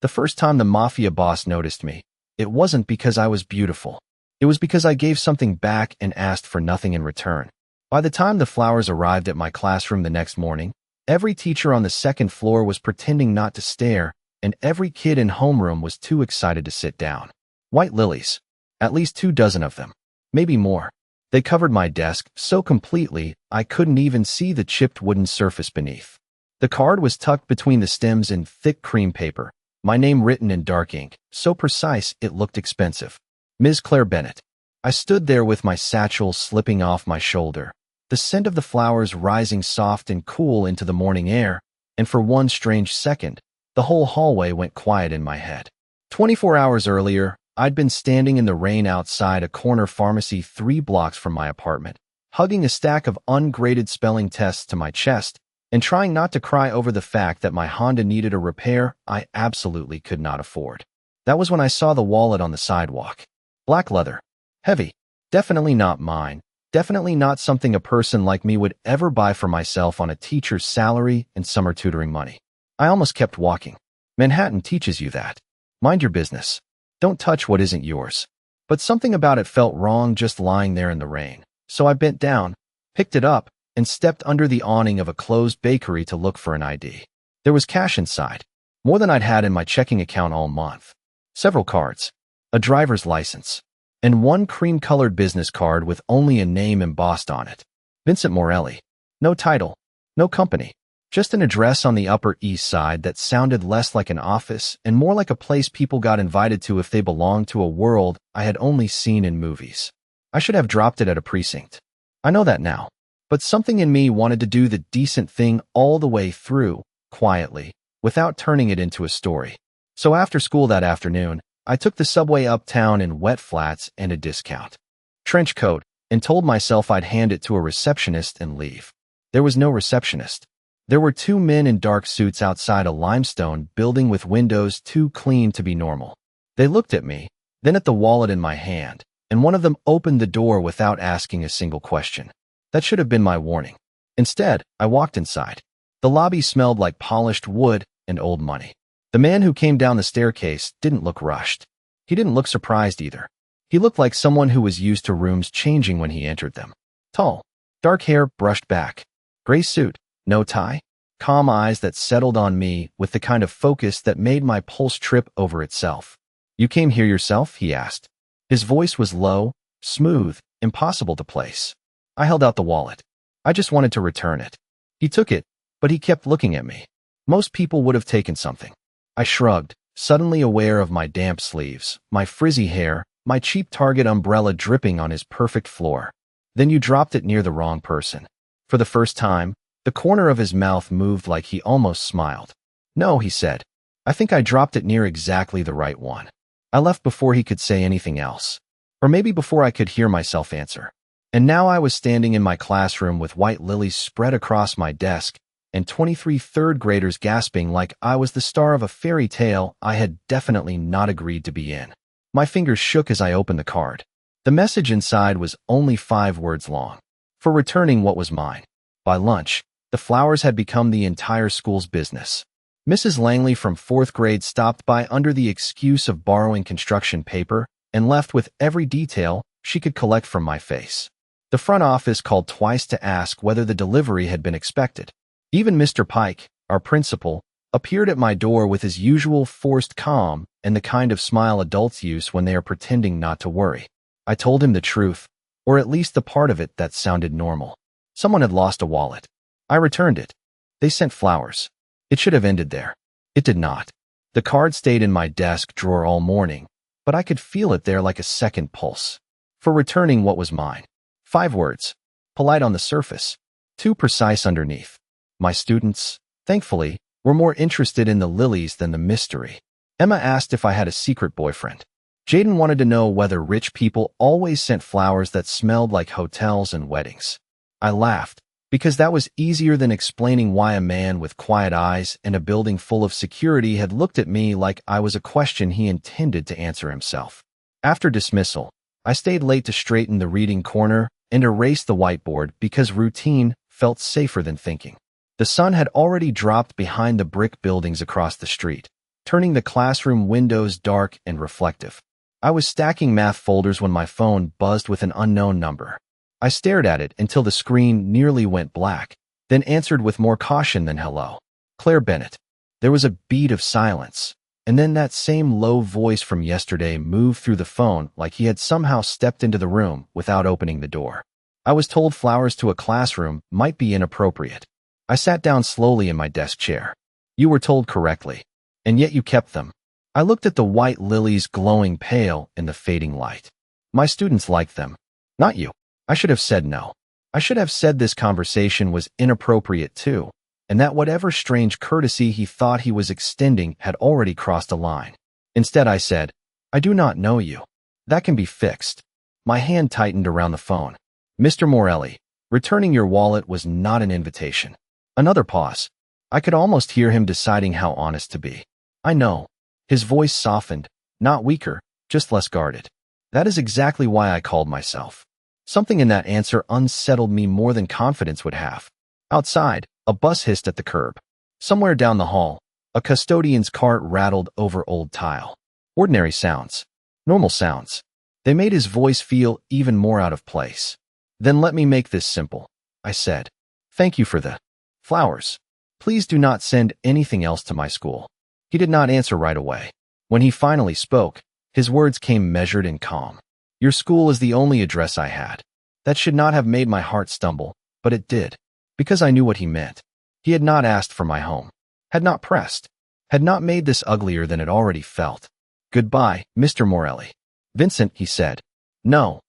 The first time the Mafia Boss noticed me, it wasn't because I was beautiful. It was because I gave something back and asked for nothing in return. By the time the flowers arrived at my classroom the next morning, every teacher on the second floor was pretending not to stare, and every kid in homeroom was too excited to sit down. White lilies. At least 24 of them. Maybe more. They covered my desk so completely I couldn't even see the chipped wooden surface beneath. The card was tucked between the stems in thick cream paper, my name written in dark ink, so precise it looked expensive. Ms. Claire Bennett. I stood there with my satchel slipping off my shoulder, the scent of the flowers rising soft and cool into the morning air, and for one strange second, the whole hallway went quiet in my head. 24 hours earlier, I'd been standing in the rain outside a corner pharmacy 3 blocks from my apartment, hugging a stack of ungraded spelling tests to my chest, and trying not to cry over the fact that my Honda needed a repair I absolutely could not afford. That was when I saw the wallet on the sidewalk. Black leather. Heavy. Definitely not mine. Definitely not something a person like me would ever buy for myself on a teacher's salary and summer tutoring money. I almost kept walking. Manhattan teaches you that. Mind your business. Don't touch what isn't yours. But something about it felt wrong just lying there in the rain. So I bent down, picked it up, and stepped under the awning of a closed bakery to look for an ID. There was cash inside. More than I'd had in my checking account all month. Several cards. A driver's license, and one cream-colored business card with only a name embossed on it. Vincent Morelli. No title, no company, just an address on the Upper East Side that sounded less like an office and more like a place people got invited to if they belonged to a world I had only seen in movies. I should have dropped it at a precinct. I know that now, but something in me wanted to do the decent thing all the way through, quietly, without turning it into a story. So after school that afternoon, I took the subway uptown in wet flats and a discount trench coat and told myself I'd hand it to a receptionist and leave. There was no receptionist. There were 2 men in dark suits outside a limestone building with windows too clean to be normal. They looked at me, then at the wallet in my hand, and one of them opened the door without asking a single question. That should have been my warning. Instead, I walked inside. The lobby smelled like polished wood and old money. The man who came down the staircase didn't look rushed. He didn't look surprised either. He looked like someone who was used to rooms changing when he entered them. Tall, dark hair brushed back, gray suit, no tie, calm eyes that settled on me with the kind of focus that made my pulse trip over itself. "You came here yourself?" he asked. His voice was low, smooth, impossible to place. I held out the wallet. I just wanted to return it. He took it, but he kept looking at me. Most people would have taken something. I shrugged, suddenly aware of my damp sleeves, my frizzy hair, my cheap Target umbrella dripping on his perfect floor. "Then you dropped it near the wrong person." For the first time, the corner of his mouth moved like he almost smiled. "No," he said. "I think I dropped it near exactly the right one." I left before he could say anything else. Or maybe before I could hear myself answer. And now I was standing in my classroom with white lilies spread across my desk, and 23 third graders gasping like I was the star of a fairy tale I had definitely not agreed to be in. My fingers shook as I opened the card. The message inside was only 5 words long. For returning what was mine. By lunch, the flowers had become the entire school's business. Mrs. Langley from 4th grade stopped by under the excuse of borrowing construction paper and left with every detail she could collect from my face. The front office called twice to ask whether the delivery had been expected. Even Mr. Pike, our principal, appeared at my door with his usual forced calm and the kind of smile adults use when they are pretending not to worry. I told him the truth, or at least the part of it that sounded normal. Someone had lost a wallet. I returned it. They sent flowers. It should have ended there. It did not. The card stayed in my desk drawer all morning, but I could feel it there like a second pulse. For returning what was mine. 5 words. Polite on the surface. Too precise underneath. My students, thankfully, were more interested in the lilies than the mystery. Emma asked if I had a secret boyfriend. Jaden wanted to know whether rich people always sent flowers that smelled like hotels and weddings. I laughed, because that was easier than explaining why a man with quiet eyes and a building full of security had looked at me like I was a question he intended to answer himself. After dismissal, I stayed late to straighten the reading corner and erase the whiteboard because routine felt safer than thinking. The sun had already dropped behind the brick buildings across the street. turning the classroom windows dark and reflective. I was stacking math folders when my phone buzzed with an unknown number. I stared at it until the screen nearly went black, then answered with more caution than hello. Claire Bennett. There was a beat of silence, and then that same low voice from yesterday moved through the phone like he had somehow stepped into the room without opening the door. I was told flowers to a classroom might be inappropriate. I sat down slowly in my desk chair. You were told correctly, and yet you kept them. I looked at the white lilies glowing pale in the fading light. My students liked them. Not you. I should have said no. I should have said this conversation was inappropriate too, and that whatever strange courtesy he thought he was extending had already crossed a line. Instead, I said, I do not know you. That can be fixed. My hand tightened around the phone. Mr. Morelli, returning your wallet was not an invitation. Another pause. I could almost hear him deciding how honest to be. I know. His voice softened, not weaker, just less guarded. That is exactly why I called myself. Something in that answer unsettled me more than confidence would have. Outside, a bus hissed at the curb. Somewhere down the hall, a custodian's cart rattled over old tile. Ordinary sounds. Normal sounds. They made his voice feel even more out of place. Then let me make this simple, I said. Thank you for the flowers. Please do not send anything else to my school. He did not answer right away. When he finally spoke, his words came measured and calm. Your school is the only address I had. That should not have made my heart stumble, but it did. Because I knew what he meant. He had not asked for my home. Had not pressed. Had not made this uglier than it already felt. Goodbye, Mr. Morelli. Vincent, he said. No.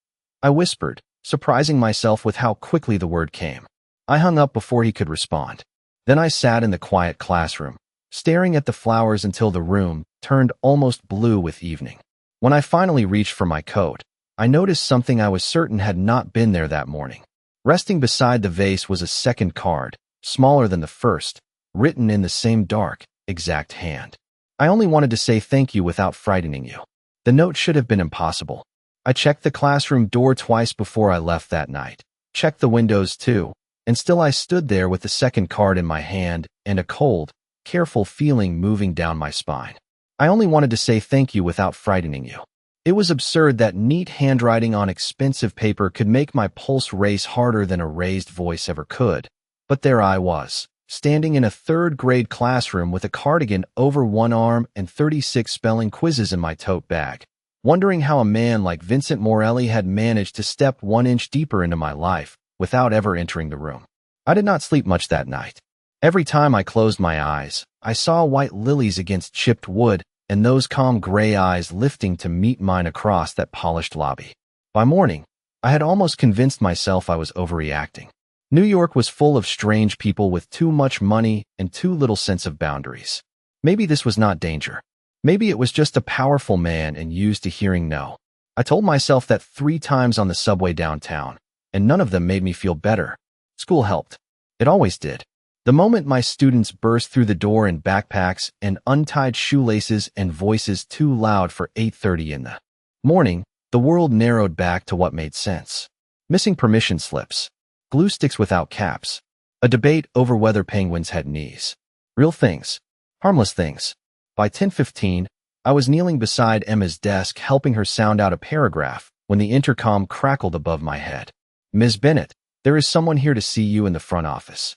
I whispered, surprising myself with how quickly the word came. I hung up before he could respond. Then I sat in the quiet classroom, staring at the flowers until the room turned almost blue with evening. When I finally reached for my coat, I noticed something I was certain had not been there that morning. Resting beside the vase was a second card, smaller than the first, written in the same dark, exact hand. I only wanted to say thank you without frightening you. The note should have been impossible. I checked the classroom door twice before I left that night, checked the windows too, and still I stood there with the second card in my hand and a cold, careful feeling moving down my spine. I only wanted to say thank you without frightening you. It was absurd that neat handwriting on expensive paper could make my pulse race harder than a raised voice ever could. But there I was, standing in a third-grade classroom with a cardigan over one arm and 36 spelling quizzes in my tote bag, wondering how a man like Vincent Morelli had managed to step 1 inch deeper into my life without ever entering the room. I did not sleep much that night. Every time I closed my eyes, I saw white lilies against chipped wood and those calm gray eyes lifting to meet mine across that polished lobby. By morning, I had almost convinced myself I was overreacting. New York was full of strange people with too much money and too little sense of boundaries. Maybe this was not danger. Maybe it was just a powerful man and used to hearing no. I told myself that 3 times on the subway downtown, and none of them made me feel better. School helped. It always did. The moment my students burst through the door in backpacks and untied shoelaces and voices too loud for 8:30 in the morning, the world narrowed back to what made sense. Missing permission slips. Glue sticks without caps. A debate over whether penguins had knees. Real things. Harmless things. By 10:15, I was kneeling beside Emma's desk helping her sound out a paragraph when the intercom crackled above my head. Ms. Bennett, there is someone here to see you in the front office.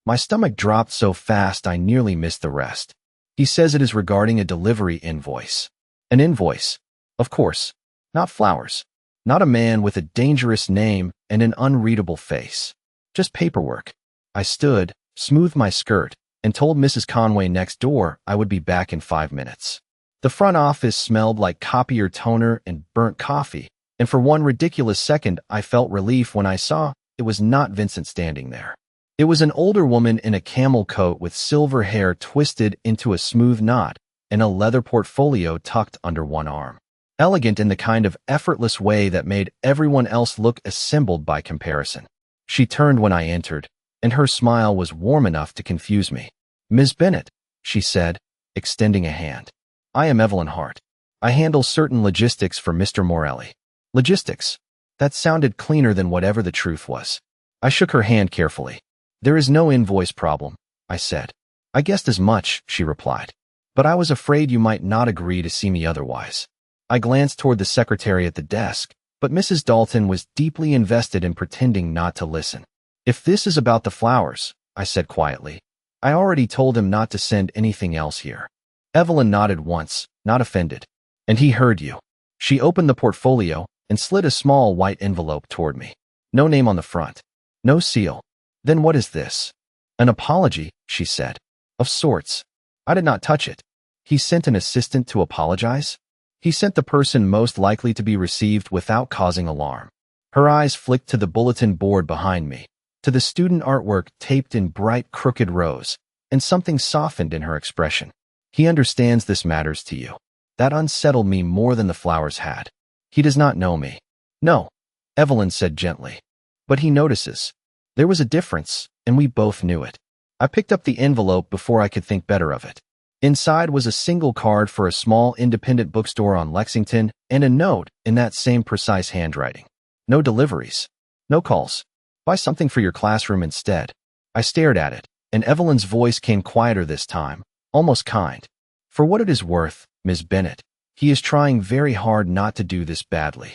My stomach dropped so fast I nearly missed the rest. He says it is regarding a delivery invoice. An invoice. Of course. Not flowers. Not a man with a dangerous name and an unreadable face. Just paperwork. I stood, smoothed my skirt, and told Mrs. Conway next door I would be back in 5 minutes. The front office smelled like copier toner and burnt coffee, and for one ridiculous second I felt relief when I saw it was not Vincent standing there. It was an older woman in a camel coat with silver hair twisted into a smooth knot and a leather portfolio tucked under one arm. Elegant in the kind of effortless way that made everyone else look assembled by comparison. She turned when I entered, and her smile was warm enough to confuse me. Ms. Bennett, she said, extending a hand. I am Evelyn Hart. I handle certain logistics for Mr. Morelli. Logistics. That sounded cleaner than whatever the truth was. I shook her hand carefully. There is no invoice problem, I said. I guessed as much, she replied. but I was afraid you might not agree to see me otherwise. I glanced toward the secretary at the desk, but Mrs. Dalton was deeply invested in pretending not to listen. If this is about the flowers, I said quietly, I already told him not to send anything else here. Evelyn nodded once, not offended. And he heard you. She opened the portfolio and slid a small white envelope toward me. No name on the front. No seal. Then what is this? An apology, she said. Of sorts. I did not touch it. He sent an assistant to apologize? He sent the person most likely to be received without causing alarm. Her eyes flicked to the bulletin board behind me, to the student artwork taped in bright crooked rows, and something softened in her expression. He understands this matters to you. That unsettled me more than the flowers had. He does not know me. No, Evelyn said gently. But he notices. There was a difference, and we both knew it. I picked up the envelope before I could think better of it. Inside was a single card for a small independent bookstore on Lexington and a note in that same precise handwriting. No deliveries. No calls. Buy something for your classroom instead. I stared at it, and Evelyn's voice came quieter this time, almost kind. For what it is worth, Ms. Bennett, he is trying very hard not to do this badly.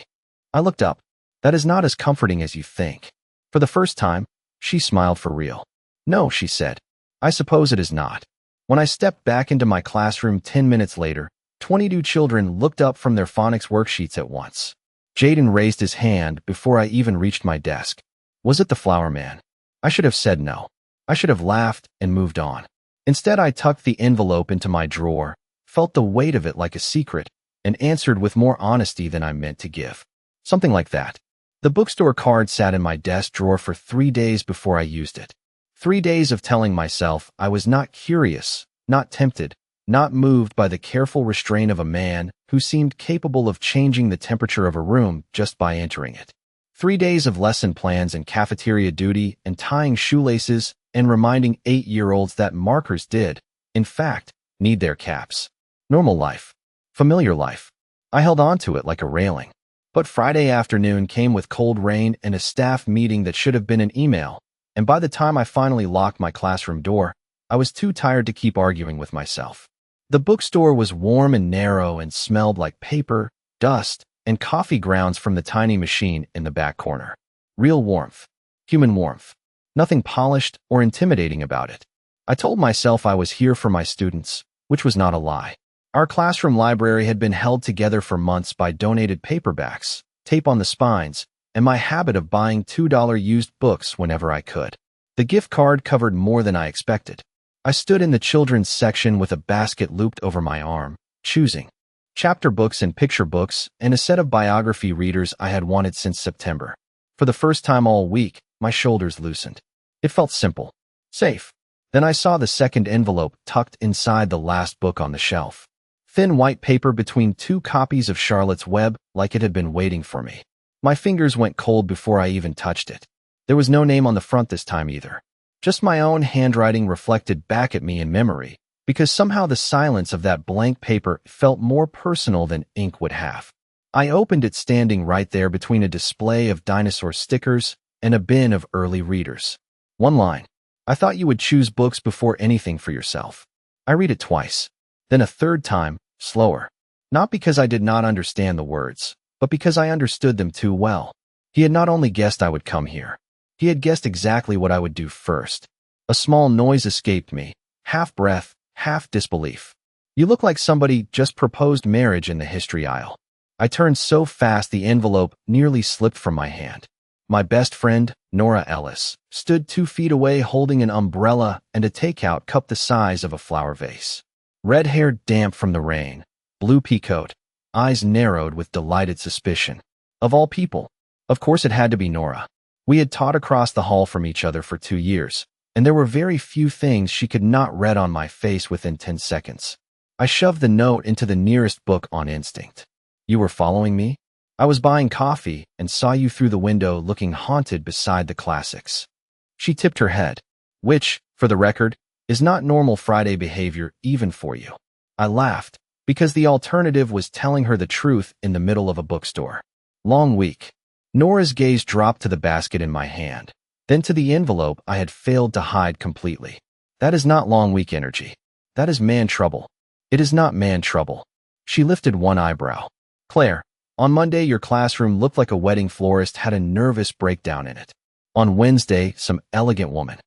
I looked up. That is not as comforting as you think. For the first time, she smiled for real. No, she said. I suppose it is not. When I stepped back into my classroom 10 minutes later, 22 children looked up from their phonics worksheets at once. Jaden raised his hand before I even reached my desk. Was it the flower man? I should have said no. I should have laughed and moved on. Instead, I tucked the envelope into my drawer, felt the weight of it like a secret, and answered with more honesty than I meant to give. Something like that. The bookstore card sat in my desk drawer for 3 days before I used it. 3 days of telling myself I was not curious, not tempted, not moved by the careful restraint of a man who seemed capable of changing the temperature of a room just by entering it. 3 days of lesson plans and cafeteria duty and tying shoelaces and reminding 8-year-olds that markers did, in fact, need their caps. Normal life. Familiar life. I held on to it like a railing. But Friday afternoon came with cold rain and a staff meeting that should have been an email, and by the time I finally locked my classroom door, I was too tired to keep arguing with myself. The bookstore was warm and narrow and smelled like paper, dust, and coffee grounds from the tiny machine in the back corner. Real warmth. Human warmth. Nothing polished or intimidating about it. I told myself I was here for my students, which was not a lie. Our classroom library had been held together for months by donated paperbacks, tape on the spines, and my habit of buying $2 used books whenever I could. The gift card covered more than I expected. I stood in the children's section with a basket looped over my arm, choosing chapter books and picture books and a set of biography readers I had wanted since September. For the first time all week, my shoulders loosened. It felt simple, safe. Then I saw the second envelope tucked inside the last book on the shelf. Thin white paper between 2 copies of Charlotte's Web, like it had been waiting for me. My fingers went cold before I even touched it. There was no name on the front this time either. Just my own handwriting reflected back at me in memory, because somehow the silence of that blank paper felt more personal than ink would have. I opened it standing right there between a display of dinosaur stickers and a bin of early readers. One line. I thought you would choose books before anything for yourself. I read it twice. Then a third time, slower. Not because I did not understand the words, but because I understood them too well. He had not only guessed I would come here. He had guessed exactly what I would do first. A small noise escaped me, half breath, half disbelief. You look like somebody just proposed marriage in the history aisle. I turned so fast the envelope nearly slipped from my hand. My best friend, Nora Ellis, stood 2 feet away holding an umbrella and a takeout cup the size of a flower vase. Red hair damp from the rain, blue peacoat, eyes narrowed with delighted suspicion. Of all people, of course it had to be Nora. We had taught across the hall from each other for 2 years, and there were very few things she could not read on my face within 10 seconds. I shoved the note into the nearest book on instinct. You were following me? I was buying coffee and saw you through the window looking haunted beside the classics. She tipped her head, which, for the record, is not normal Friday behavior even for you. I laughed, because the alternative was telling her the truth in the middle of a bookstore. Long week. Nora's gaze dropped to the basket in my hand, then to the envelope I had failed to hide completely. That is not long week energy. That is man trouble. It is not man trouble. She lifted one eyebrow. Claire, on Monday your classroom looked like a wedding florist had a nervous breakdown in it. On Wednesday, some elegant woman,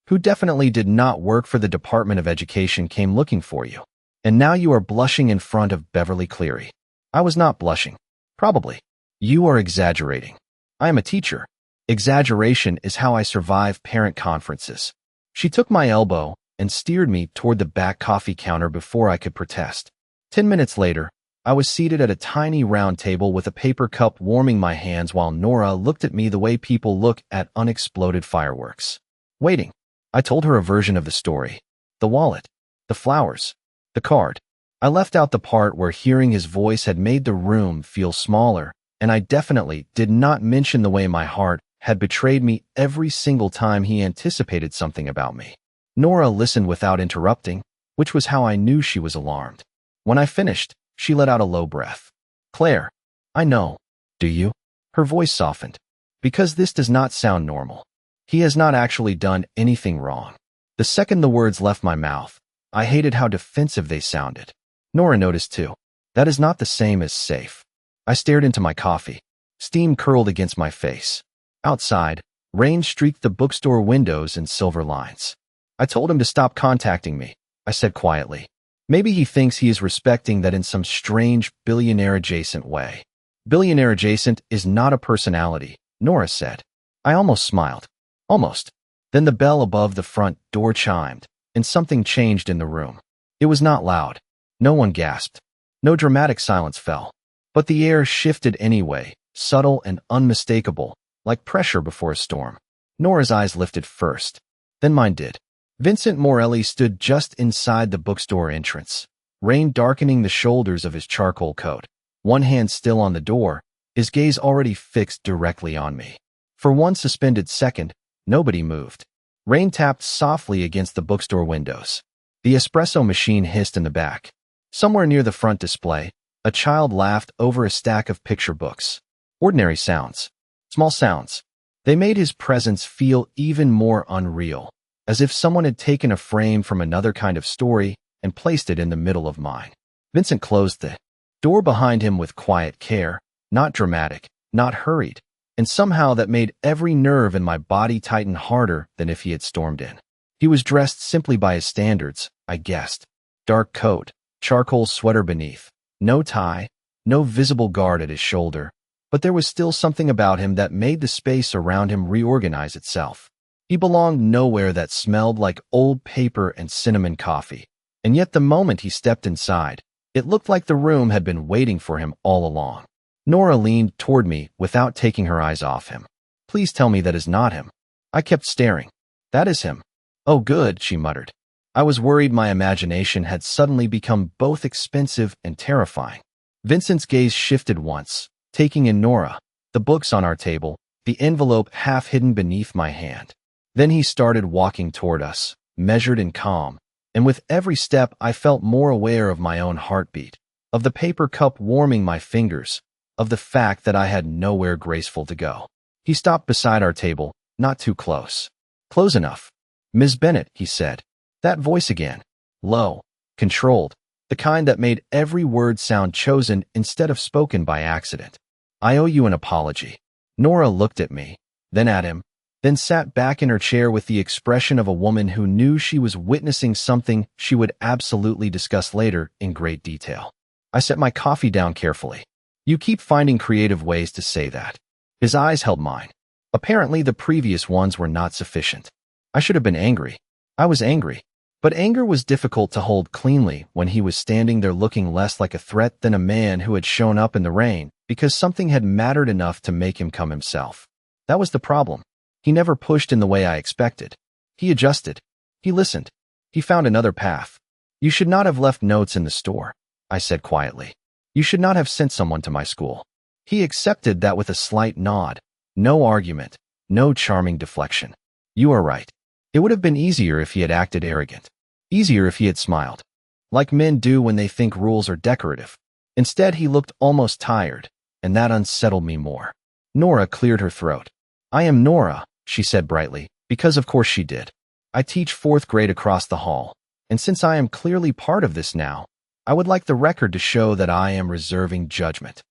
who definitely did not work for the Department of Education, came looking for you. And now you are blushing in front of Beverly Cleary. I was not blushing. Probably. You are exaggerating. I am a teacher. Exaggeration is how I survive parent conferences. She took my elbow and steered me toward the back coffee counter before I could protest. 10 minutes later, I was seated at a tiny round table with a paper cup warming my hands while Nora looked at me the way people look at unexploded fireworks. Waiting. I told her a version of the story. The wallet. The flowers. The card. I left out the part where hearing his voice had made the room feel smaller, and I definitely did not mention the way my heart had betrayed me every single time he anticipated something about me. Nora listened without interrupting, which was how I knew she was alarmed. When I finished, she let out a low breath. Claire, I know. Do you? Her voice softened. Because this does not sound normal. He has not actually done anything wrong. The second the words left my mouth, I hated how defensive they sounded. Nora noticed too. That is not the same as safe. I stared into my coffee. Steam curled against my face. Outside, rain streaked the bookstore windows in silver lines. I told him to stop contacting me, I said quietly. Maybe he thinks he is respecting that in some strange billionaire-adjacent way. Billionaire-adjacent is not a personality, Nora said. I almost smiled. Almost. Then the bell above the front door chimed, and something changed in the room. It was not loud. No one gasped. No dramatic silence fell. But the air shifted anyway, subtle and unmistakable, like pressure before a storm. Nora's eyes lifted first. Then mine did. Vincent Morelli stood just inside the bookstore entrance, rain darkening the shoulders of his charcoal coat, one hand still on the door, his gaze already fixed directly on me. For one suspended second, nobody moved. Rain tapped softly against the bookstore windows. The espresso machine hissed in the back. Somewhere near the front display, a child laughed over a stack of picture books. Ordinary sounds. Small sounds. They made his presence feel even more unreal, as if someone had taken a frame from another kind of story and placed it in the middle of mine. Vincent closed the door behind him with quiet care, not dramatic, not hurried, and somehow that made every nerve in my body tighten harder than if he had stormed in. He was dressed simply by his standards, I guessed. Dark coat, charcoal sweater beneath, no tie, no visible guard at his shoulder, but there was still something about him that made the space around him reorganize itself. He belonged nowhere that smelled like old paper and cinnamon coffee, and yet the moment he stepped inside, it looked like the room had been waiting for him all along. Nora leaned toward me without taking her eyes off him. Please tell me that is not him. I kept staring. That is him. Oh good, she muttered. I was worried my imagination had suddenly become both expensive and terrifying. Vincent's gaze shifted once, taking in Nora, the books on our table, the envelope half hidden beneath my hand. Then he started walking toward us, measured and calm, and with every step I felt more aware of my own heartbeat, of the paper cup warming my fingers, of the fact that I had nowhere graceful to go. He stopped beside our table, not too close. Close enough. Ms. Bennett, he said. That voice again. Low, controlled, the kind that made every word sound chosen instead of spoken by accident. I owe you an apology. Nora looked at me, then at him, then sat back in her chair with the expression of a woman who knew she was witnessing something she would absolutely discuss later in great detail. I set my coffee down carefully. You keep finding creative ways to say that. His eyes held mine. Apparently the previous ones were not sufficient. I should have been angry. I was angry. But anger was difficult to hold cleanly when he was standing there looking less like a threat than a man who had shown up in the rain because something had mattered enough to make him come himself. That was the problem. He never pushed in the way I expected. He adjusted. He listened. He found another path. You should not have left notes in the store, I said quietly. You should not have sent someone to my school. He accepted that with a slight nod. No argument. No charming deflection. You are right. It would have been easier if he had acted arrogant. Easier if he had smiled. Like men do when they think rules are decorative. Instead, he looked almost tired, and that unsettled me more. Nora cleared her throat. I am Nora, she said brightly, because of course she did. I teach 4th grade across the hall, and since I am clearly part of this now, I would like the record to show that I am reserving judgment.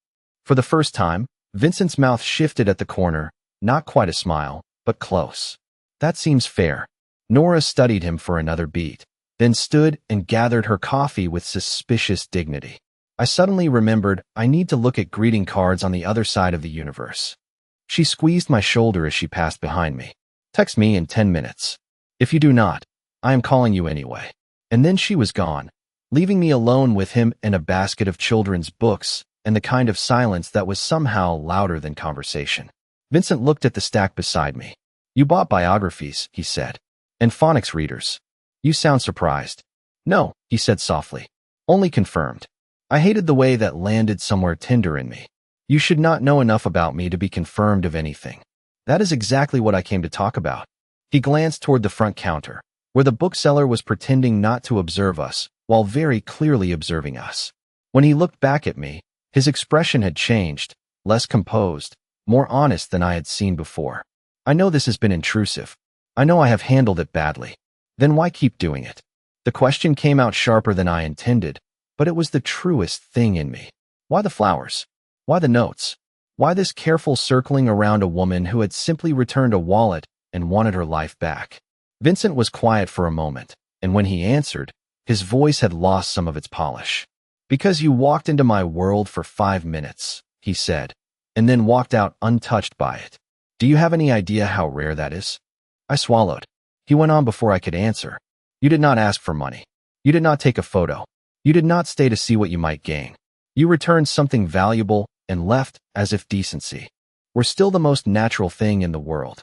For the first time, Vincent's mouth shifted at the corner, not quite a smile, but close. That seems fair. Nora studied him for another beat, then stood and gathered her coffee with suspicious dignity. I suddenly remembered I need to look at greeting cards on the other side of the universe. She squeezed my shoulder as she passed behind me. Text me in 10 minutes. If you do not, I am calling you anyway. And then she was gone, leaving me alone with him and a basket of children's books and the kind of silence that was somehow louder than conversation. Vincent looked at the stack beside me. You bought biographies, he said. And phonics readers. You sound surprised. No, he said softly. Only confirmed. I hated the way that landed somewhere tender in me. You should not know enough about me to be confirmed of anything. That is exactly what I came to talk about. He glanced toward the front counter, where the bookseller was pretending not to observe us, while very clearly observing us. When he looked back at me, his expression had changed, less composed, more honest than I had seen before. I know this has been intrusive. I know I have handled it badly. Then why keep doing it? The question came out sharper than I intended, but it was the truest thing in me. Why the flowers? Why the notes? Why this careful circling around a woman who had simply returned a wallet and wanted her life back? Vincent was quiet for a moment, and when he answered, his voice had lost some of its polish. Because you walked into my world for 5 minutes, he said, and then walked out untouched by it. Do you have any idea how rare that is? I swallowed. He went on before I could answer. You did not ask for money. You did not take a photo. You did not stay to see what you might gain. You returned something valuable and left as if decency were still the most natural thing in the world.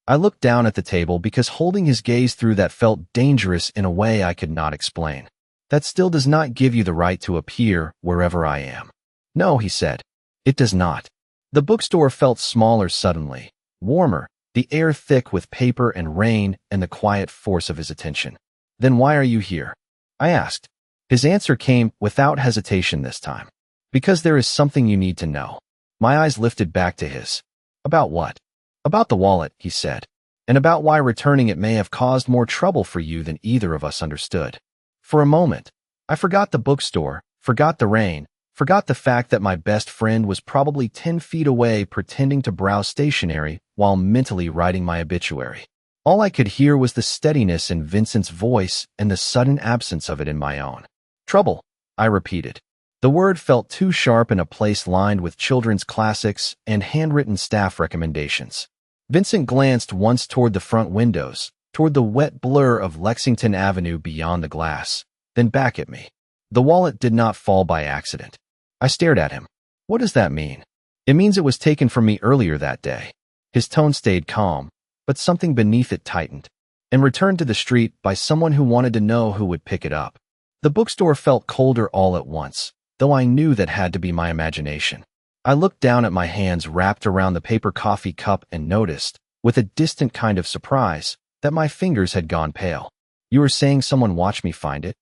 I looked down at the table because holding his gaze through that felt dangerous in a way I could not explain. That still does not give you the right to appear wherever I am. No, he said. It does not. The bookstore felt smaller suddenly, warmer, the air thick with paper and rain and the quiet force of his attention. Then why are you here? I asked. His answer came without hesitation this time. Because there is something you need to know. My eyes lifted back to his. About what? About the wallet, he said, and about why returning it may have caused more trouble for you than either of us understood. For a moment, I forgot the bookstore, forgot the rain, forgot the fact that my best friend was probably 10 feet away pretending to browse stationery while mentally writing my obituary. All I could hear was the steadiness in Vincent's voice and the sudden absence of it in my own. Trouble, I repeated. The word felt too sharp in a place lined with children's classics and handwritten staff recommendations. Vincent glanced once toward the front windows, toward the wet blur of Lexington Avenue beyond the glass, then back at me. The wallet did not fall by accident. I stared at him. What does that mean? It means it was taken from me earlier that day. His tone stayed calm, but something beneath it tightened, and returned to the street by someone who wanted to know who would pick it up. The bookstore felt colder all at once, though I knew that had to be my imagination. I looked down at my hands wrapped around the paper coffee cup and noticed, with a distant kind of surprise, that my fingers had gone pale. You were saying someone watched me find it?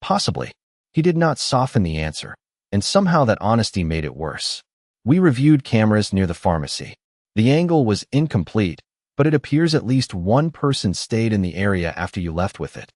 Possibly. He did not soften the answer, and somehow that honesty made it worse. We reviewed cameras near the pharmacy. The angle was incomplete, but it appears at least one person stayed in the area after you left with it.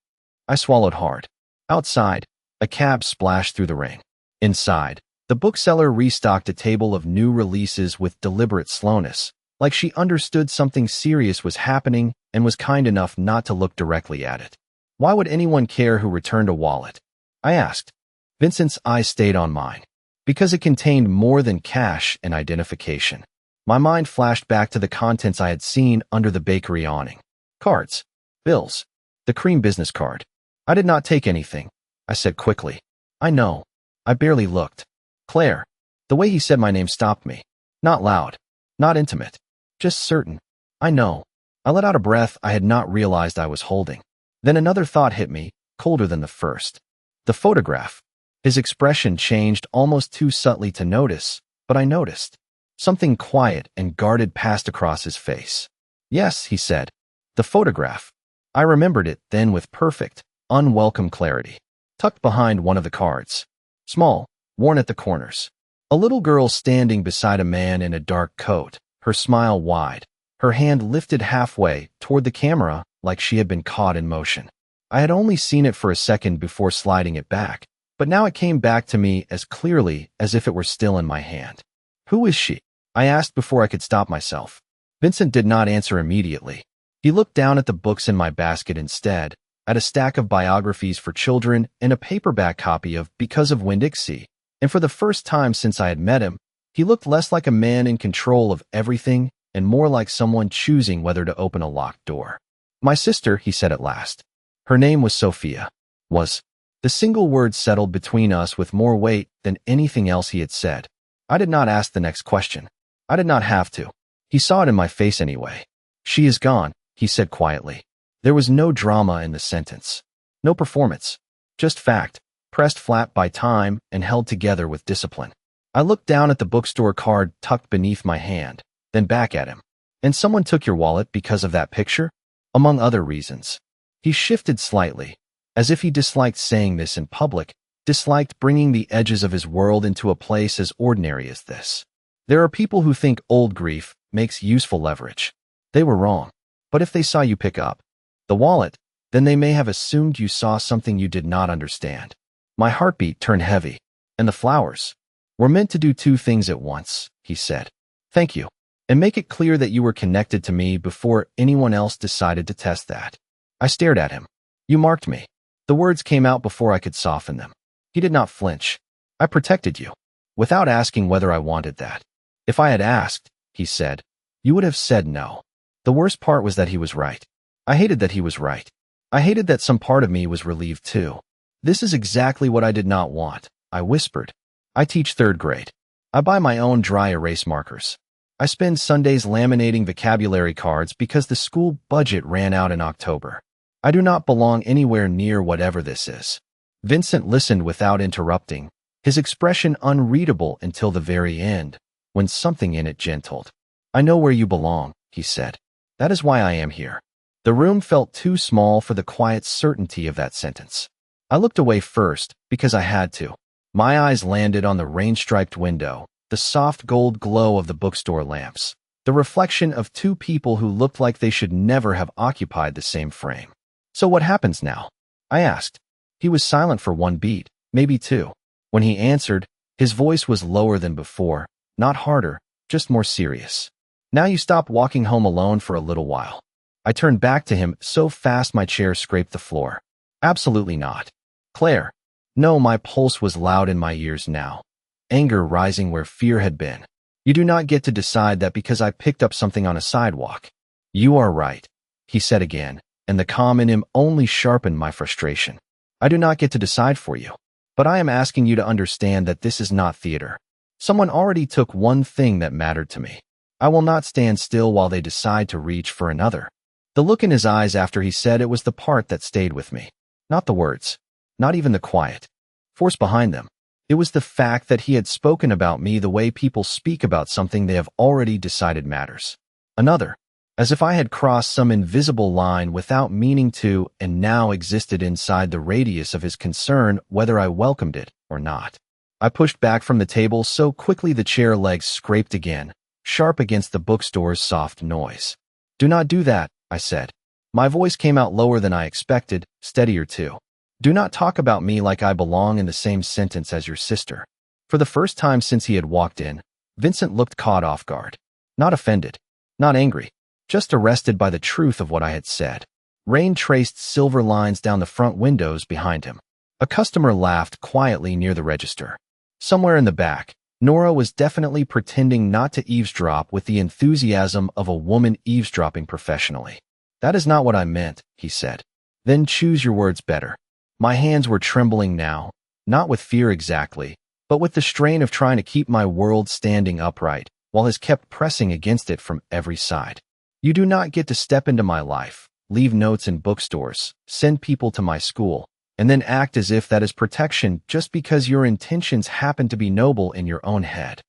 I swallowed hard. Outside, a cab splashed through the rain. Inside, the bookseller restocked a table of new releases with deliberate slowness, like she understood something serious was happening and was kind enough not to look directly at it. Why would anyone care who returned a wallet? I asked. Vincent's eyes stayed on mine. Because it contained more than cash and identification. My mind flashed back to the contents I had seen under the bakery awning. Cards. Bills. The cream business card. I did not take anything, I said quickly. I know. I barely looked. Claire. The way he said my name stopped me. Not loud. Not intimate. Just certain. I know. I let out a breath I had not realized I was holding. Then another thought hit me, colder than the first. The photograph. His expression changed almost too subtly to notice, but I noticed. Something quiet and guarded passed across his face. Yes, he said. The photograph. I remembered it then with perfect, unwelcome clarity. Tucked behind one of the cards. Small, worn at the corners. A little girl standing beside a man in a dark coat, her smile wide, her hand lifted halfway toward the camera like she had been caught in motion. I had only seen it for a second before sliding it back, But now it came back to me as clearly as if it were still in my hand. Who is she? I asked before I could stop myself. Vincent did not answer immediately. He looked down at the books in my basket instead, at a stack of biographies for children and a paperback copy of Because of Winn-Dixie. And for the first time since I had met him, he looked less like a man in control of everything and more like someone choosing whether to open a locked door. My sister, he said at last. Her name was Sophia. Was. The single word settled between us with more weight than anything else he had said. I did not ask the next question. I did not have to. He saw it in my face anyway. She is gone, he said quietly. There was no drama in the sentence. No performance. Just fact, pressed flat by time and held together with discipline. I looked down at the bookstore card tucked beneath my hand, then back at him. And someone took your wallet because of that picture? Among other reasons. He shifted slightly, as if he disliked saying this in public, disliked bringing the edges of his world into a place as ordinary as this. There are people who think old grief makes useful leverage. They were wrong. But if they saw you pick up the wallet, then they may have assumed you saw something you did not understand. My heartbeat turned heavy, and the flowers were meant to do two things at once, he said. Thank you. And make it clear that you were connected to me before anyone else decided to test that. I stared at him. You marked me. The words came out before I could soften them. He did not flinch. I protected you, without asking whether I wanted that. If I had asked, he said, you would have said no. The worst part was that he was right. I hated that he was right. I hated that some part of me was relieved too. This is exactly what I did not want, I whispered. I teach third grade. I buy my own dry erase markers. I spend Sundays laminating vocabulary cards because the school budget ran out in October. I do not belong anywhere near whatever this is. Vincent listened without interrupting, his expression unreadable until the very end, when something in it gentled. I know where you belong, he said. That is why I am here. The room felt too small for the quiet certainty of that sentence. I looked away first, because I had to. My eyes landed on the rain-striped window, the soft gold glow of the bookstore lamps, the reflection of two people who looked like they should never have occupied the same frame. So what happens now? I asked. He was silent for one beat, maybe two. When he answered, his voice was lower than before, not harder, just more serious. Now you stop walking home alone for a little while. I turned back to him so fast my chair scraped the floor. Absolutely not. Claire. No, my pulse was loud in my ears now. Anger rising where fear had been. You do not get to decide that because I picked up something on a sidewalk. You are right, he said again, and the calm in him only sharpened my frustration. I do not get to decide for you. But I am asking you to understand that this is not theater. Someone already took one thing that mattered to me. I will not stand still while they decide to reach for another. The look in his eyes after he said it was the part that stayed with me. Not the words. Not even the quiet force behind them. It was the fact that he had spoken about me the way people speak about something they have already decided matters. Another. As if I had crossed some invisible line without meaning to and now existed inside the radius of his concern whether I welcomed it or not. I pushed back from the table so quickly the chair legs scraped again, sharp against the bookstore's soft noise. Do not do that, I said. My voice came out lower than I expected, steadier too. Do not talk about me like I belong in the same sentence as your sister. For the first time since he had walked in, Vincent looked caught off guard. Not offended. Not angry. Just arrested by the truth of what I had said. Rain traced silver lines down the front windows behind him. A customer laughed quietly near the register. Somewhere in the back, Nora was definitely pretending not to eavesdrop with the enthusiasm of a woman eavesdropping professionally. That is not what I meant, he said. Then choose your words better. My hands were trembling now, not with fear exactly, but with the strain of trying to keep my world standing upright, while his kept pressing against it from every side. You do not get to step into my life, leave notes in bookstores, send people to my school, and then act as if that is protection just because your intentions happen to be noble in your own head.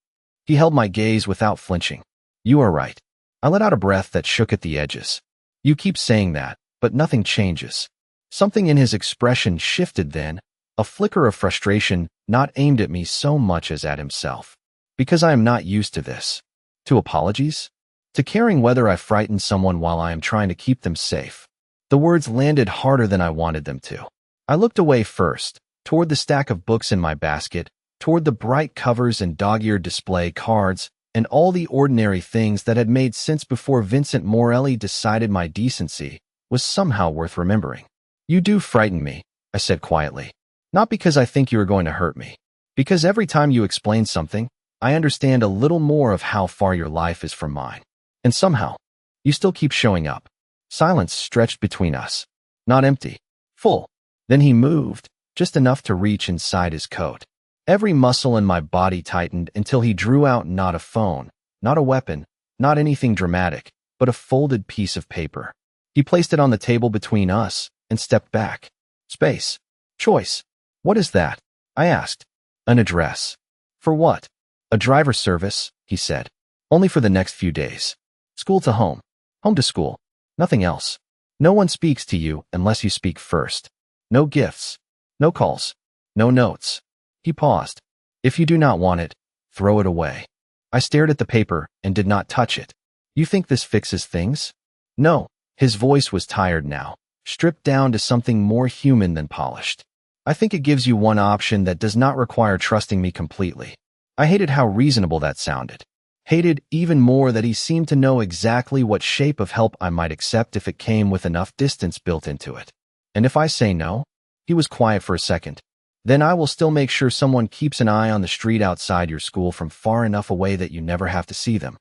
He held my gaze without flinching. You are right. I let out a breath that shook at the edges. You keep saying that, but nothing changes. Something in his expression shifted then, a flicker of frustration not aimed at me so much as at himself. Because I am not used to this. To apologies? To caring whether I frighten someone while I am trying to keep them safe. The words landed harder than I wanted them to. I looked away first, toward the stack of books in my basket, toward the bright covers and dog-eared display cards, and all the ordinary things that had made sense before Vincent Morelli decided my decency was somehow worth remembering. "You do frighten me," I said quietly. "Not because I think you are going to hurt me. Because every time you explain something, I understand a little more of how far your life is from mine. And somehow, you still keep showing up." Silence stretched between us. Not empty. Full. Then he moved, just enough to reach inside his coat. Every muscle in my body tightened until he drew out not a phone, not a weapon, not anything dramatic, but a folded piece of paper. He placed it on the table between us and stepped back. "Space. Choice. What is that?" I asked. "An address." "For what?" "A driver service," he said. "Only for the next few days. School to home. Home to school. Nothing else. No one speaks to you unless you speak first. No gifts. No calls. No notes." He paused. "If you do not want it, throw it away." I stared at the paper and did not touch it. "You think this fixes things?" "No." His voice was tired now, stripped down to something more human than polished. "I think it gives you one option that does not require trusting me completely." I hated how reasonable that sounded. Hated even more that he seemed to know exactly what shape of help I might accept if it came with enough distance built into it. "And if I say no?" He was quiet for a second. "Then I will still make sure someone keeps an eye on the street outside your school from far enough away that you never have to see them."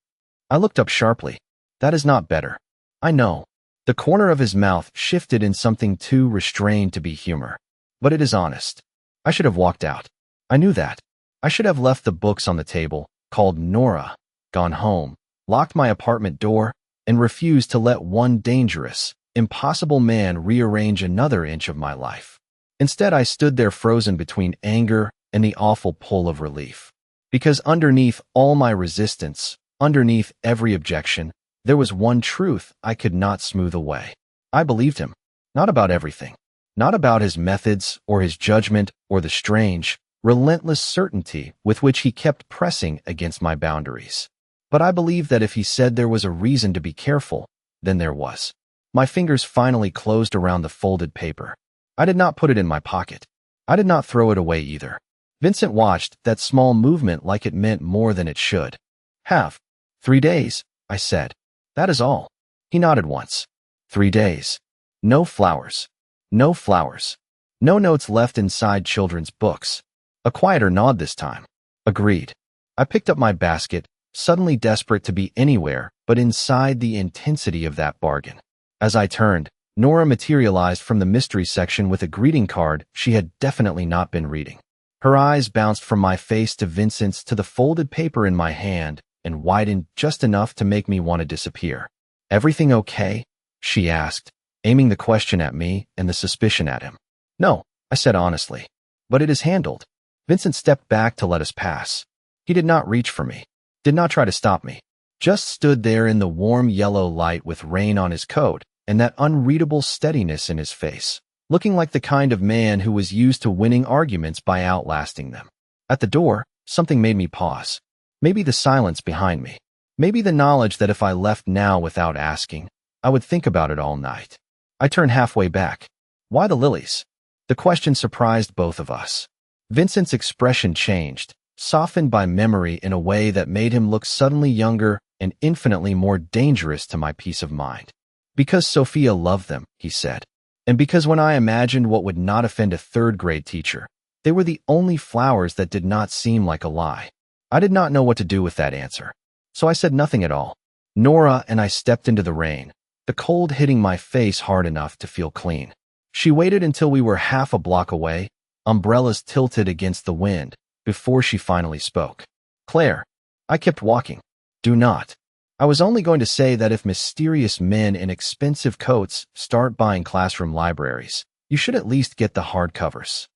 I looked up sharply. "That is not better." "I know." The corner of his mouth shifted in something too restrained to be humor. "But it is honest. I should have walked out. I knew that. I should have left the books on the table, called Nora, gone home, locked my apartment door, and refused to let one dangerous, impossible man rearrange another inch of my life. Instead, I stood there frozen between anger and the awful pull of relief. Because underneath all my resistance, underneath every objection, there was one truth I could not smooth away. I believed him. Not about everything. Not about his methods or his judgment or the strange, relentless certainty with which he kept pressing against my boundaries. But I believed that if he said there was a reason to be careful, then there was. My fingers finally closed around the folded paper. I did not put it in my pocket. I did not throw it away either. Vincent watched that small movement like it meant more than it should. "Have 3 days," I said. "That is all." He nodded once. 3 days. No flowers. No flowers. No notes left inside children's books. A quieter nod this time. Agreed. I picked up my basket, suddenly desperate to be anywhere but inside the intensity of that bargain. As I turned, Nora materialized from the mystery section with a greeting card she had definitely not been reading. Her eyes bounced from my face to Vincent's to the folded paper in my hand and widened just enough to make me want to disappear. "Everything okay?" she asked, aiming the question at me and the suspicion at him. "No," I said honestly. "But it is handled." Vincent stepped back to let us pass. He did not reach for me, did not try to stop me, just stood there in the warm yellow light with rain on his coat and that unreadable steadiness in his face, looking like the kind of man who was used to winning arguments by outlasting them. At the door, something made me pause. Maybe the silence behind me. Maybe the knowledge that if I left now without asking, I would think about it all night. I turned halfway back. "Why the lilies?" The question surprised both of us. Vincent's expression changed, softened by memory in a way that made him look suddenly younger and infinitely more dangerous to my peace of mind. "Because Sophia loved them," he said. "And because when I imagined what would not offend a third-grade teacher, they were the only flowers that did not seem like a lie." I did not know what to do with that answer, so I said nothing at all. Nora and I stepped into the rain, the cold hitting my face hard enough to feel clean. She waited until we were half a block away, umbrellas tilted against the wind, before she finally spoke. "Claire." I kept walking. "Do not." I was only going to say that if mysterious men in expensive coats start buying classroom libraries, you should at least get the hardcovers.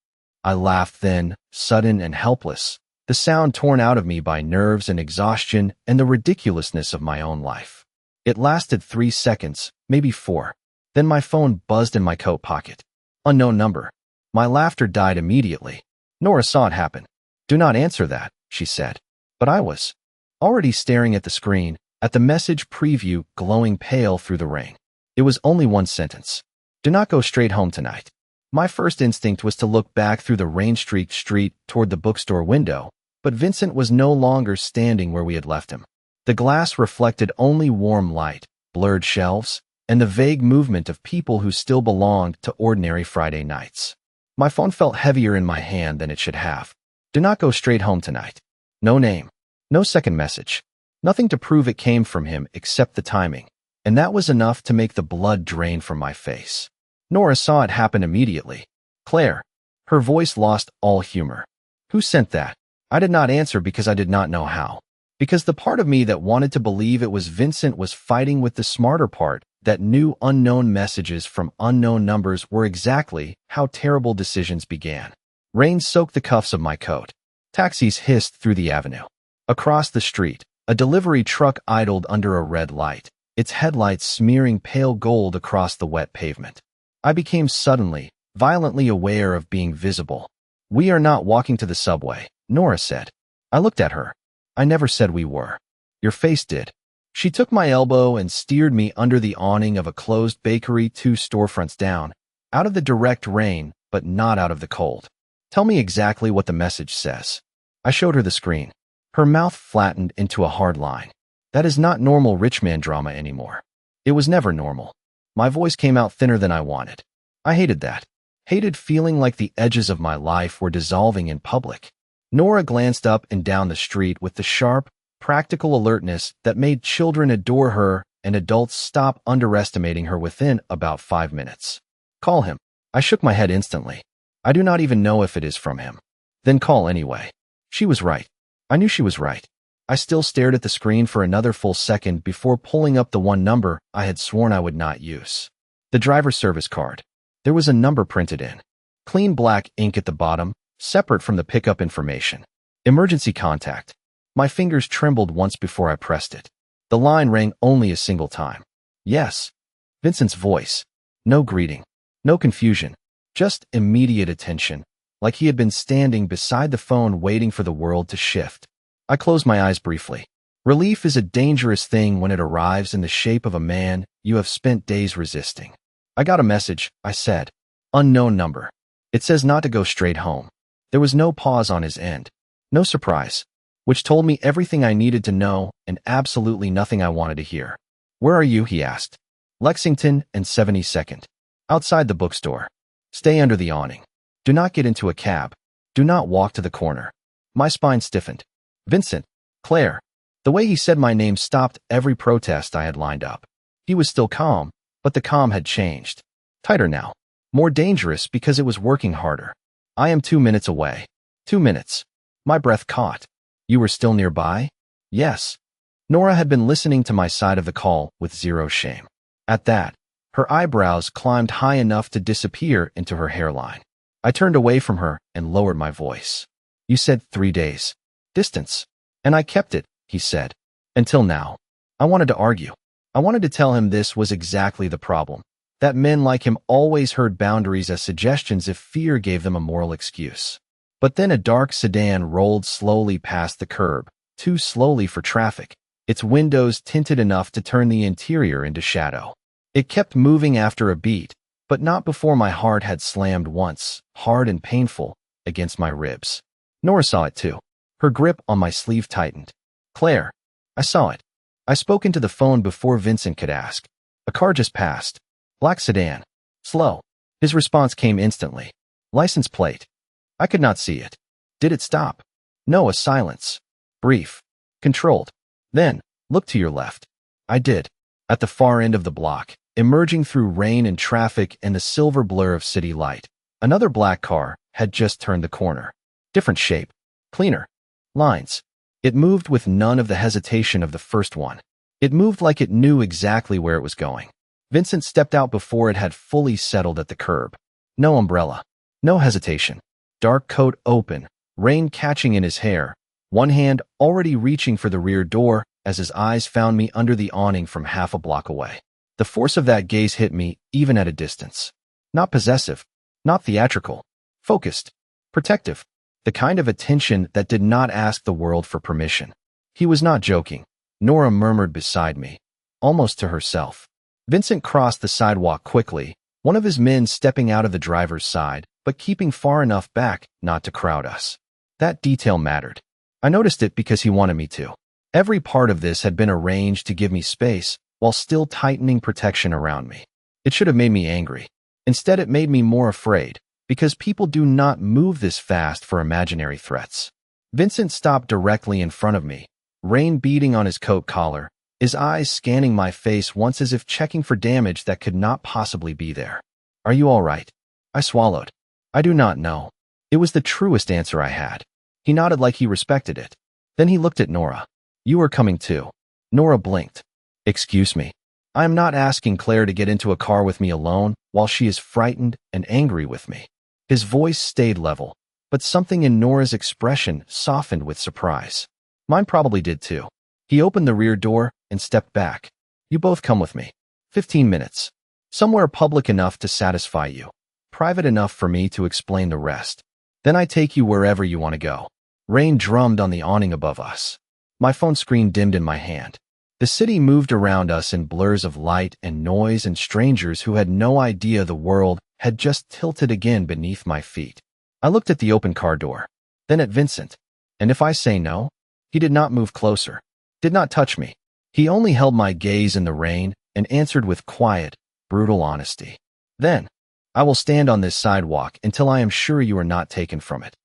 I laughed then, sudden and helpless, the sound torn out of me by nerves and exhaustion and the ridiculousness of my own life. It lasted 3 seconds, maybe 4. Then my phone buzzed in my coat pocket. Unknown number. My laughter died immediately. Nora saw it happen. "Do not answer that," she said. But I was already staring at the screen, at the message preview glowing pale through the rain. It was only one sentence. "Do not go straight home tonight. My first instinct was to look back through the rain-streaked street toward the bookstore window, but Vincent was no longer standing where we had left him. The glass reflected only warm light, blurred shelves, and the vague movement of people who still belonged to ordinary Friday nights. My phone felt heavier in my hand than it should have. Do not go straight home tonight. No name. No second message. Nothing to prove it came from him except the timing, and that was enough to make the blood drain from my face. Nora saw it happen immediately. Claire. Her voice lost all humor. Who sent that? I did not answer because I did not know how. Because the part of me that wanted to believe it was Vincent was fighting with the smarter part that knew unknown messages from unknown numbers were exactly how terrible decisions began. Rain soaked the cuffs of my coat. Taxis hissed through the avenue. Across the street, a delivery truck idled under a red light, its headlights smearing pale gold across the wet pavement. I became suddenly, violently aware of being visible. We are not walking to the subway, Nora said. I looked at her. I never said we were. Your face did. She took my elbow and steered me under the awning of a closed bakery 2 storefronts down, out of the direct rain, but not out of the cold. Tell me exactly what the message says. I showed her the screen. Her mouth flattened into a hard line. That is not normal rich man drama anymore. It was never normal. My voice came out thinner than I wanted. I hated that. Hated feeling like the edges of my life were dissolving in public. Nora glanced up and down the street with the sharp, practical alertness that made children adore her and adults stop underestimating her within about 5 minutes. Call him. I shook my head instantly. I do not even know if it is from him. Then call anyway. She was right. I knew she was right. I still stared at the screen for another full second before pulling up the one number I had sworn I would not use. The driver's service card. There was a number printed in. Clean black ink at the bottom, separate from the pickup information. Emergency contact. My fingers trembled once before I pressed it. The line rang only a single time. Yes. Vincent's voice. No greeting. No confusion. Just immediate attention, like he had been standing beside the phone waiting for the world to shift. I closed my eyes briefly. Relief is a dangerous thing when it arrives in the shape of a man you have spent days resisting. I got a message, I said. Unknown number. It says not to go straight home. There was no pause on his end. No surprise. Which told me everything I needed to know and absolutely nothing I wanted to hear. Where are you? He asked. Lexington and 72nd. Outside the bookstore. Stay under the awning. Do not get into a cab. Do not walk to the corner. My spine stiffened. Vincent. Claire. The way he said my name stopped every protest I had lined up. He was still calm, but the calm had changed. Tighter now. More dangerous because it was working harder. I am 2 minutes away. 2 minutes. My breath caught. You were still nearby? Yes. Nora had been listening to my side of the call with zero shame. At that, her eyebrows climbed high enough to disappear into her hairline. I turned away from her and lowered my voice. You said 3 days. Distance. And I kept it, he said. Until now. I wanted to argue. I wanted to tell him this was exactly the problem. That men like him always heard boundaries as suggestions if fear gave them a moral excuse. But then a dark sedan rolled slowly past the curb, too slowly for traffic, its windows tinted enough to turn the interior into shadow. It kept moving after a beat, but not before my heart had slammed once, hard and painful, against my ribs. Nora saw it too. Her grip on my sleeve tightened. Claire. I saw it. I spoke into the phone before Vincent could ask. A car just passed. Black sedan. Slow. His response came instantly. License plate. I could not see it. Did it stop? No, a silence. Brief. Controlled. Then, look to your left. I did. At the far end of the block, emerging through rain and traffic and the silver blur of city light, another black car had just turned the corner. Different shape. Cleaner. Lines. It moved with none of the hesitation of the first one. It moved like it knew exactly where it was going. Vincent stepped out before it had fully settled at the curb. No umbrella. No hesitation. Dark coat open, rain catching in his hair, one hand already reaching for the rear door as his eyes found me under the awning from half a block away. The force of that gaze hit me even at a distance. Not possessive, not theatrical, focused, protective, the kind of attention that did not ask the world for permission. He was not joking, Nora murmured beside me, almost to herself. Vincent crossed the sidewalk quickly, One of his men stepping out of the driver's side, but keeping far enough back not to crowd us. That detail mattered. I noticed it because he wanted me to. Every part of this had been arranged to give me space, while still tightening protection around me. It should have made me angry. Instead, it made me more afraid, because people do not move this fast for imaginary threats. Vincent stopped directly in front of me, rain beading on his coat collar, his eyes scanning my face once as if checking for damage that could not possibly be there. "Are you all right?" I swallowed. "I do not know." It was the truest answer I had. He nodded like he respected it. Then he looked at Nora. "You are coming too." Nora blinked. "Excuse me. I am not asking Claire to get into a car with me alone while she is frightened and angry with me." His voice stayed level, but something in Nora's expression softened with surprise. Mine probably did too. He opened the rear door and stepped back. "You both come with me. 15 minutes. Somewhere public enough to satisfy you. Private enough for me to explain the rest. Then I take you wherever you want to go." Rain drummed on the awning above us. My phone screen dimmed in my hand. The city moved around us in blurs of light and noise, and strangers who had no idea the world had just tilted again beneath my feet. I looked at the open car door, then at Vincent. And if I say no? He did not move closer, did not touch me. He only held my gaze in the rain and answered with quiet, brutal honesty. "Then, I will stand on this sidewalk until I am sure you are not taken from it."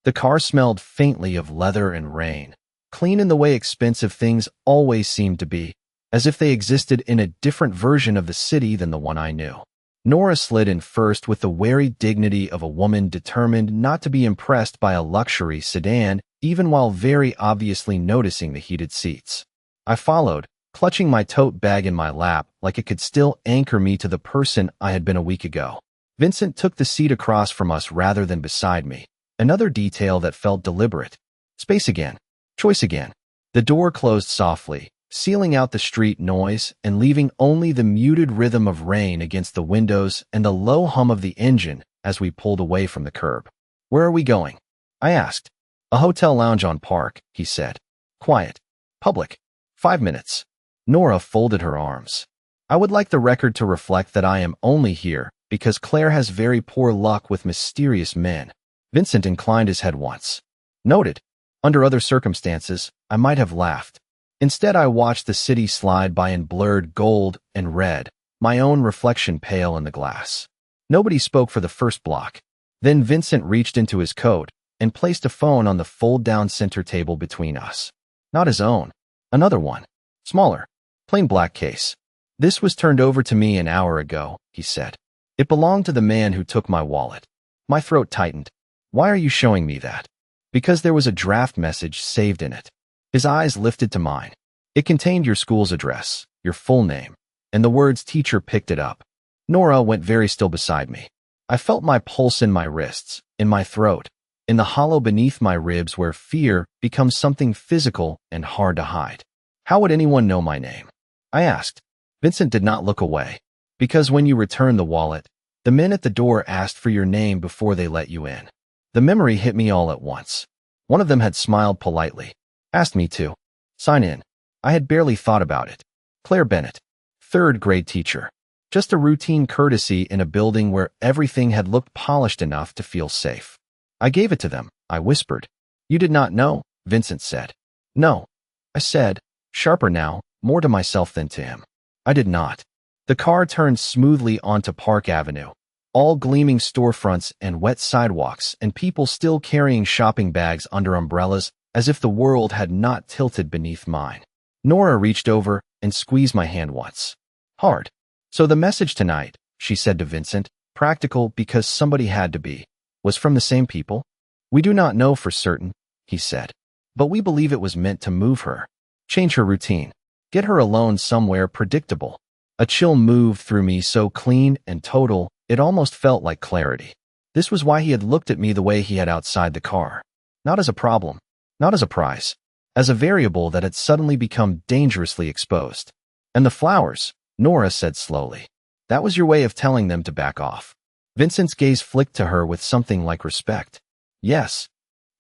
The car smelled faintly of leather and rain, clean in the way expensive things always seemed to be, as if they existed in a different version of the city than the one I knew. Nora slid in first with the wary dignity of a woman determined not to be impressed by a luxury sedan, even while very obviously noticing the heated seats. I followed, clutching my tote bag in my lap like it could still anchor me to the person I had been a week ago. Vincent took the seat across from us rather than beside me, another detail that felt deliberate. Space again. Choice again. The door closed softly, sealing out the street noise and leaving only the muted rhythm of rain against the windows and the low hum of the engine as we pulled away from the curb. "Where are we going?" I asked. "A hotel lounge on Park," he said. "Quiet. Public. 5 minutes." Nora folded her arms. "I would like the record to reflect that I am only here because Claire has very poor luck with mysterious men." Vincent inclined his head once. Noted. Under other circumstances, I might have laughed. Instead, I watched the city slide by in blurred gold and red, my own reflection pale in the glass. Nobody spoke for the first block. Then Vincent reached into his coat and placed a phone on the fold-down center table between us. Not his own. Another one. Smaller. Plain black case. "This was turned over to me an hour ago," he said. "It belonged to the man who took my wallet." My throat tightened. "Why are you showing me that?" "Because there was a draft message saved in it." His eyes lifted to mine. "It contained your school's address, your full name, and the words teacher picked it up." Nora went very still beside me. I felt my pulse in my wrists, in my throat, in the hollow beneath my ribs where fear becomes something physical and hard to hide. "How would anyone know my name?" I asked. Vincent did not look away. "Because when you returned the wallet, the men at the door asked for your name before they let you in." The memory hit me all at once. One of them had smiled politely, asked me to sign in. I had barely thought about it. Claire Bennett, 3rd grade teacher. Just a routine courtesy in a building where everything had looked polished enough to feel safe. "I gave it to them," I whispered. "You did not know?" Vincent said. "No," I said, sharper now, more to myself than to him. "I did not." The car turned smoothly onto Park Avenue, all gleaming storefronts and wet sidewalks and people still carrying shopping bags under umbrellas as if the world had not tilted beneath mine. Nora reached over and squeezed my hand once. Hard. "So the message tonight," she said to Vincent, practical because somebody had to be, "was from the same people?" "We do not know for certain," he said, "but we believe it was meant to move her, change her routine, get her alone somewhere predictable." A chill moved through me so clean and total, it almost felt like clarity. This was why he had looked at me the way he had outside the car. Not as a problem, not as a prize, as a variable that had suddenly become dangerously exposed. "And the flowers," Nora said slowly. "That was your way of telling them to back off." Vincent's gaze flicked to her with something like respect. "Yes."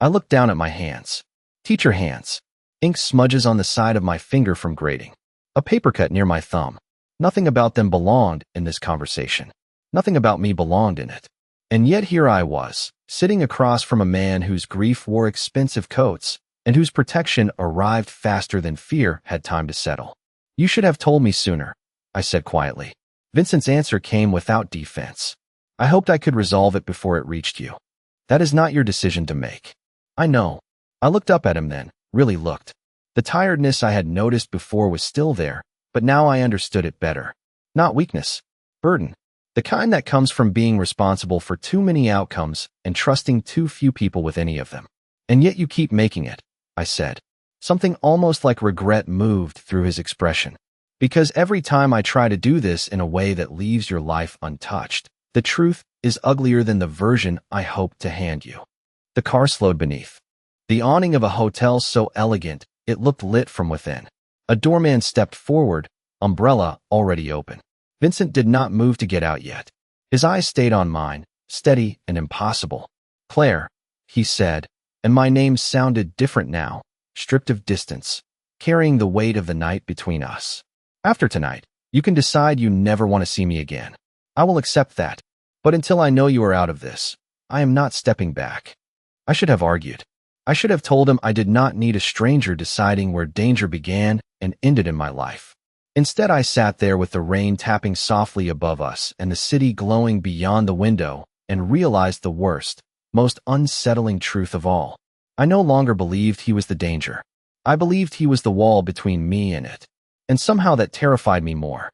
I looked down at my hands. Teacher hands. Ink smudges on the side of my finger from grading. A paper cut near my thumb. Nothing about them belonged in this conversation. Nothing about me belonged in it. And yet here I was, sitting across from a man whose grief wore expensive coats and whose protection arrived faster than fear had time to settle. You should have told me sooner, I said quietly. Vincent's answer came without defense. I hoped I could resolve it before it reached you. That is not your decision to make. I know. I looked up at him then, really looked. The tiredness I had noticed before was still there, but now I understood it better. Not weakness, burden. The kind that comes from being responsible for too many outcomes and trusting too few people with any of them. And yet you keep making it, I said. Something almost like regret moved through his expression. Because every time I try to do this in a way that leaves your life untouched, the truth is uglier than the version I hoped to hand you. The car slowed beneath. The awning of a hotel so elegant, it looked lit from within. A doorman stepped forward, umbrella already open. Vincent did not move to get out yet. His eyes stayed on mine, steady and impossible. Claire, he said, and my name sounded different now, stripped of distance, carrying the weight of the night between us. After tonight, you can decide you never want to see me again. I will accept that, but until I know you are out of this, I am not stepping back. I should have argued. I should have told him I did not need a stranger deciding where danger began and ended in my life. Instead, I sat there with the rain tapping softly above us and the city glowing beyond the window and realized the worst, most unsettling truth of all. I no longer believed he was the danger. I believed he was the wall between me and it. And somehow that terrified me more.